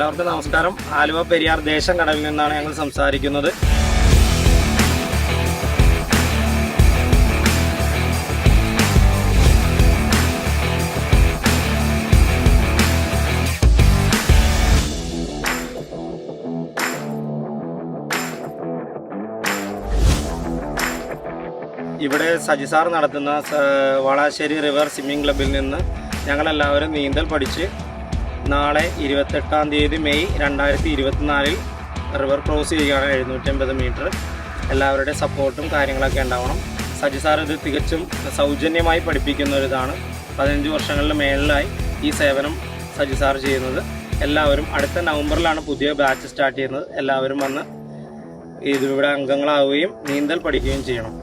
എല്ലാവർക്കും നമസ്കാരം. ആലുവ പെരിയാർ ദേശം കടവിൽ നിന്നാണ് ഞങ്ങൾ സംസാരിക്കുന്നത്. ഇവിടെ സജിസാർ നടത്തുന്ന വളാശ്ശേരി റിവർ സ്വിമ്മിംഗ് ക്ലബ്ബിൽ നിന്ന് ഞങ്ങളെല്ലാവരും നീന്തൽ പഠിച്ച് നാളെ 28-ാം തീയതി മെയ് 2024 റിവർ ക്രോസ് ചെയ്യുകയാണ്. 750 മീറ്റർ. എല്ലാവരുടെയും സപ്പോർട്ടും കാര്യങ്ങളൊക്കെ ഉണ്ടാവണം. സജിസാർ ഇത് തികച്ചും സൗജന്യമായി പഠിപ്പിക്കുന്ന ഒരിതാണ്. 15 വർഷങ്ങളുടെ മേളിലായി ഈ സേവനം സജിസാർ ചെയ്യുന്നത്. എല്ലാവരും അടുത്ത നവംബറിലാണ് പുതിയ ബാച്ച് സ്റ്റാർട്ട് ചെയ്യുന്നത്. എല്ലാവരും വന്ന് ഇതിവിടെ അംഗങ്ങളാവുകയും നീന്തൽ പഠിക്കുകയും ചെയ്യണം.